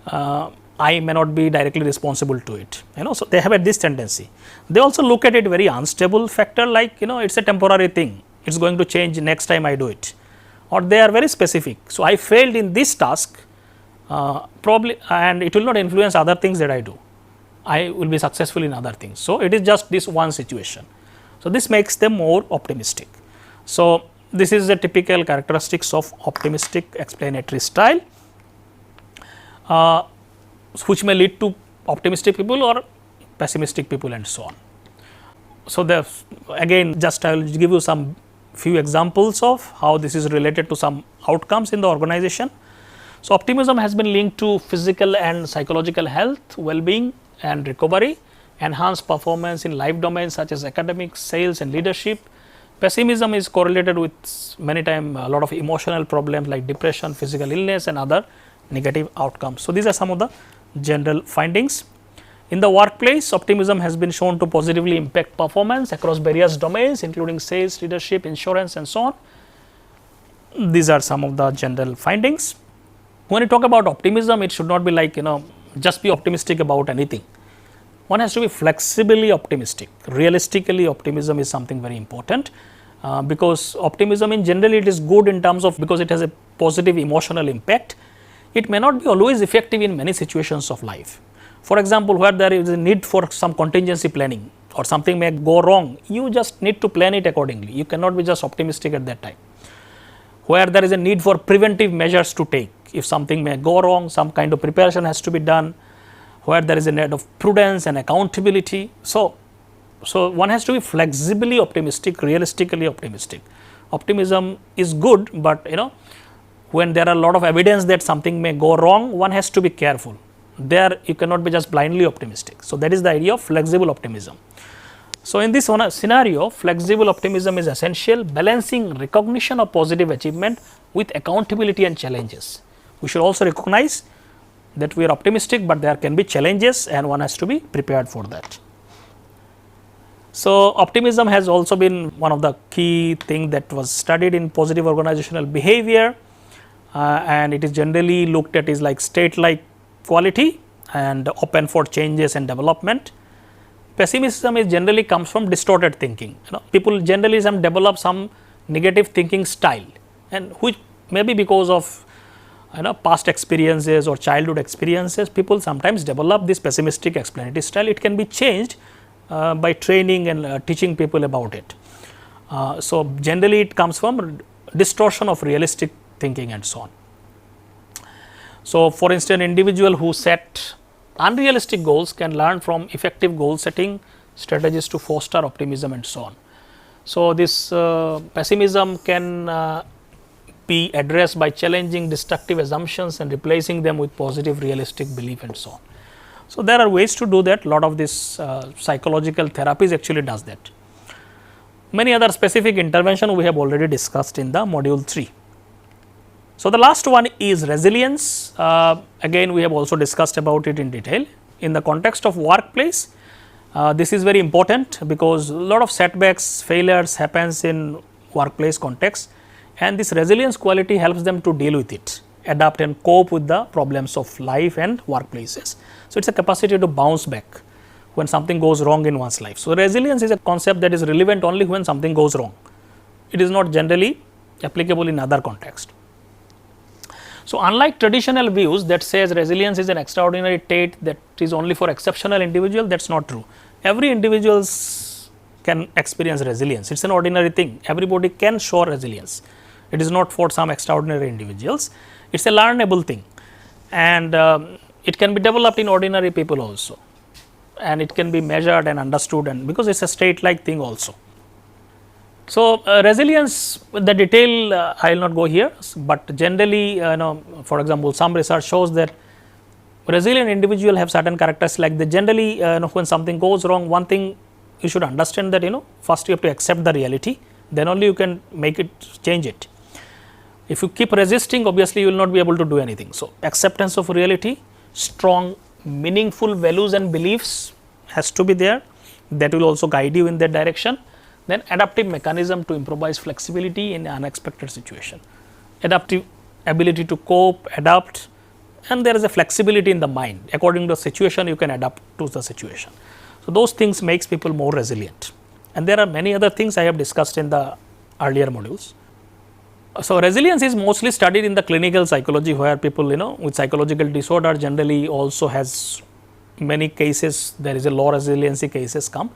I may not be directly responsible to it, so they have this tendency. They also look at it very unstable factor, like it is a temporary thing, it is going to change next time I do it, or they are very specific. So, I failed in this task probably, and it will not influence other things that I do, I will be successful in other things. So, it is just this one situation. So, this makes them more optimistic. So, this is the typical characteristics of optimistic explanatory style, which may lead to optimistic people or pessimistic people and so on. So, again just I will give you some few examples of how this is related to some outcomes in the organization. So, optimism has been linked to physical and psychological health, well-being and recovery, enhanced performance in life domains such as academics, sales and leadership. Pessimism is correlated with many times a lot of emotional problems like depression, physical illness and other negative outcomes. So, these are some of the general findings. In the workplace, optimism has been shown to positively impact performance across various domains including sales, leadership, insurance and so on. These are some of the general findings. When you talk about optimism, it should not be like just be optimistic about anything. One has to be flexibly optimistic. Realistically, optimism is something very important because optimism in general it is good in terms of because it has a positive emotional impact. It may not be always effective in many situations of life. For example, where there is a need for some contingency planning or something may go wrong, you just need to plan it accordingly. You cannot be just optimistic at that time. Where there is a need for preventive measures to take, if something may go wrong, some kind of preparation has to be done, where there is a need of prudence and accountability. So, one has to be flexibly optimistic, realistically optimistic. Optimism is good, but when there are a lot of evidence that something may go wrong, one has to be careful. There you cannot be just blindly optimistic. So, that is the idea of flexible optimism. So, in this scenario, flexible optimism is essential, balancing recognition of positive achievement with accountability and challenges. We should also recognize that we are optimistic, but there can be challenges and one has to be prepared for that. So, optimism has also been one of the key thing that was studied in positive organizational behavior, and it is generally looked at as like state-like quality and open for changes and development. Pessimism is generally comes from distorted thinking. People generally develop some negative thinking style, and which may be because of past experiences or childhood experiences. People sometimes develop this pessimistic explanatory style. It can be changed by training and teaching people about it. So, generally it comes from distortion of realistic thinking and so on. So, for instance, individual who set unrealistic goals can learn from effective goal setting strategies to foster optimism and so on. So, this pessimism can be addressed by challenging destructive assumptions and replacing them with positive realistic belief and so on. So, there are ways to do that. Lot of this psychological therapies actually does that. Many other specific intervention we have already discussed in the module 3. So, the last one is resilience. Again we have also discussed about it in detail. In the context of workplace, this is very important because a lot of setbacks, failures happens in workplace context, and this resilience quality helps them to deal with it, adapt and cope with the problems of life and workplaces. So, it is a capacity to bounce back when something goes wrong in one's life. So, resilience is a concept that is relevant only when something goes wrong. It is not generally applicable in other context. So, unlike traditional views that says resilience is an extraordinary trait that is only for exceptional individual, that is not true. Every individual can experience resilience. It is an ordinary thing. Everybody can show resilience. It is not for some extraordinary individuals. It is a learnable thing, and it can be developed in ordinary people also, and it can be measured and understood, and because it is a state-like thing also. So, resilience, the detail I will not go here, but generally for example, some research shows that resilient individual have certain characteristics, like they generally when something goes wrong, one thing you should understand that first you have to accept the reality, then only you can make it, change it. If you keep resisting, obviously you will not be able to do anything. So, acceptance of reality, strong meaningful values and beliefs has to be there, that will also guide you in that direction. Then adaptive mechanism to improvise flexibility in unexpected situation, adaptive ability to cope, adapt, and there is a flexibility in the mind. According to the situation, you can adapt to the situation. So, those things makes people more resilient, and there are many other things I have discussed in the earlier modules. So, resilience is mostly studied in the clinical psychology, where people with psychological disorder generally also has many cases, there is a low resiliency cases come.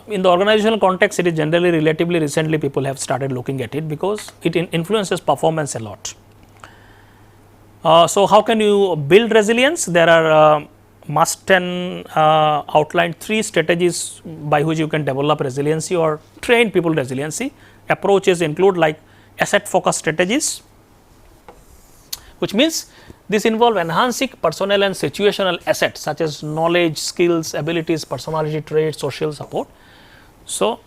In the organizational context, it is generally relatively recently people have started looking at it because it influences performance a lot. So, how can you build resilience? There are Masten outlined 3 strategies by which you can develop resiliency or train people resiliency. Approaches include like asset focused strategies, which means this involve enhancing personnel and situational assets such as knowledge, skills, abilities, personality traits, social support. So,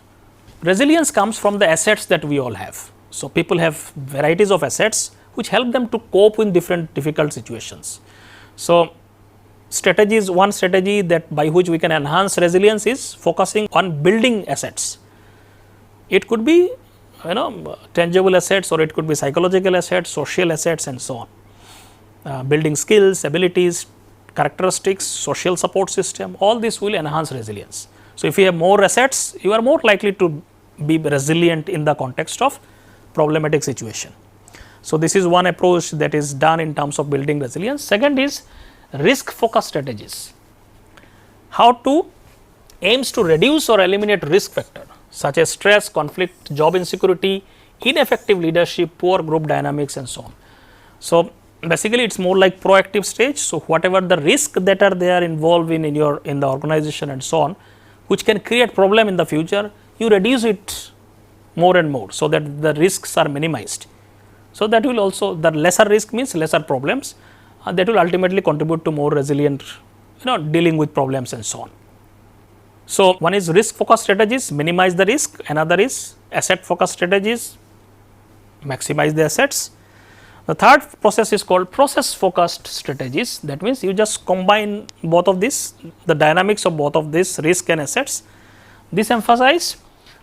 resilience comes from the assets that we all have. So, people have varieties of assets which help them to cope with different difficult situations. So, strategies, one strategy that by which we can enhance resilience is focusing on building assets. It could be tangible assets, or it could be psychological assets, social assets and so on. Building skills, abilities, characteristics, social support system, all this will enhance resilience. So, if you have more assets, you are more likely to be resilient in the context of problematic situation. So, this is one approach that is done in terms of building resilience. Second is risk focused strategies. How to aims to reduce or eliminate risk factor such as stress, conflict, job insecurity, ineffective leadership, poor group dynamics and so on. So, basically it is more like proactive stage. So, whatever the risk that are there involved in the organization and so on, which can create problem in the future, you reduce it more and more, so that the risks are minimized. So, that will also, the lesser risk means lesser problems, that will ultimately contribute to more resilient dealing with problems and so on. So, one is risk focused strategies, minimize the risk. Another is asset focused strategies, maximize the assets. The third process is called process focused strategies. That means you just combine both of this, the dynamics of both of this risk and assets. This emphasize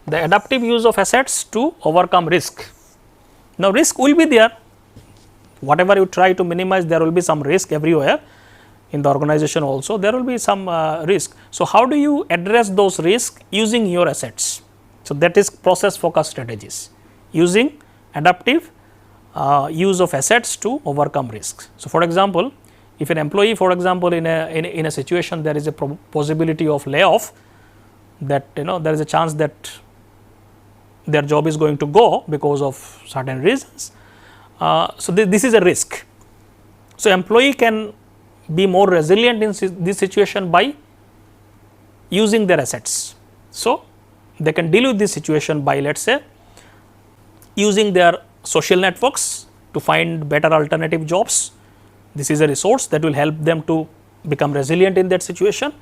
the adaptive use of assets to overcome risk. Now, risk will be there, whatever you try to minimize, there will be some risk everywhere in the organization also, there will be some risk. So, how do you address those risks using your assets? So, that is process focused strategies, using adaptive use of assets to overcome risks. So, for example, if an employee, for example, in a situation there is a possibility of layoff, that there is a chance that their job is going to go because of certain reasons. So, this is a risk. So, employee can be more resilient in this situation by using their assets. So, they can deal with this situation by, let us say, using their social networks to find better alternative jobs. This is a resource that will help them to become resilient in that situation,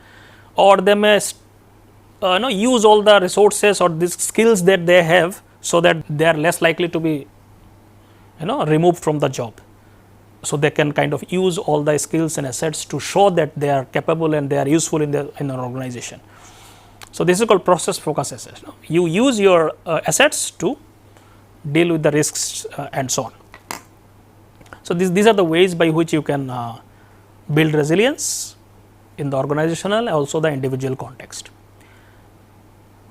or they may use all the resources or these skills that they have, so that they are less likely to be removed from the job. So, they can kind of use all the skills and assets to show that they are capable and they are useful in an organization. So, this is called process focus assets. You use your assets to deal with the risks and so on. So, these are the ways by which you can build resilience in the organizational, also the individual context.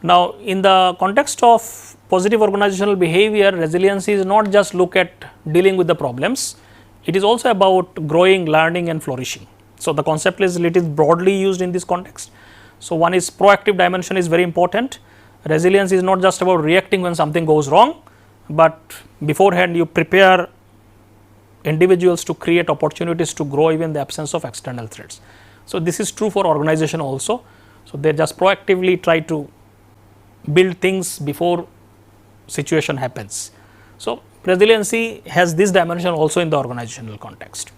Now, in the context of positive organizational behavior, resilience is not just look at dealing with the problems, it is also about growing, learning and flourishing. So, the concept is little broadly used in this context. So, one is proactive dimension is very important. Resilience is not just about reacting when something goes wrong, but beforehand you prepare individuals to create opportunities to grow even in the absence of external threats. So, this is true for organization also. So, they just proactively try to build things before situation happens. So, resiliency has this dimension also in the organizational context.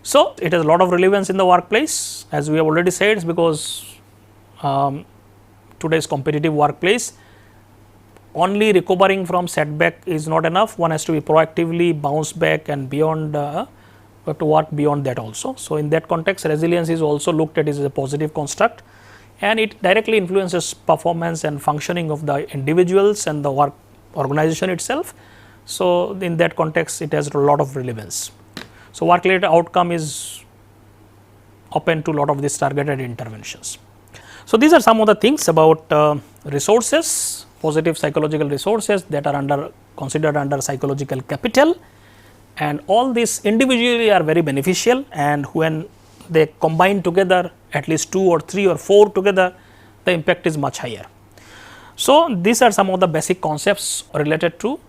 So, it has a lot of relevance in the workplace, as we have already said, because today's competitive workplace, only recovering from setback is not enough, one has to be proactively bounce back and beyond to work beyond that also. So, in that context, resilience is also looked at as a positive construct, and it directly influences performance and functioning of the individuals and the work organization itself. So, in that context, it has a lot of relevance. So, work related outcome is open to a lot of these targeted interventions. So, these are some of the things about resources, positive psychological resources that are considered under psychological capital, and all these individually are very beneficial, and when they combine together, at least 2 or 3 or 4 together, the impact is much higher. So, these are some of the basic concepts related to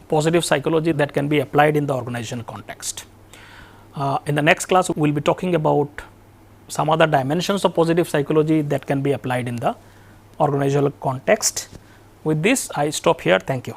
positive psychology that can be applied in the organizational context. In the next class, we will be talking about some other dimensions of positive psychology that can be applied in the organizational context. With this, I stop here. Thank you.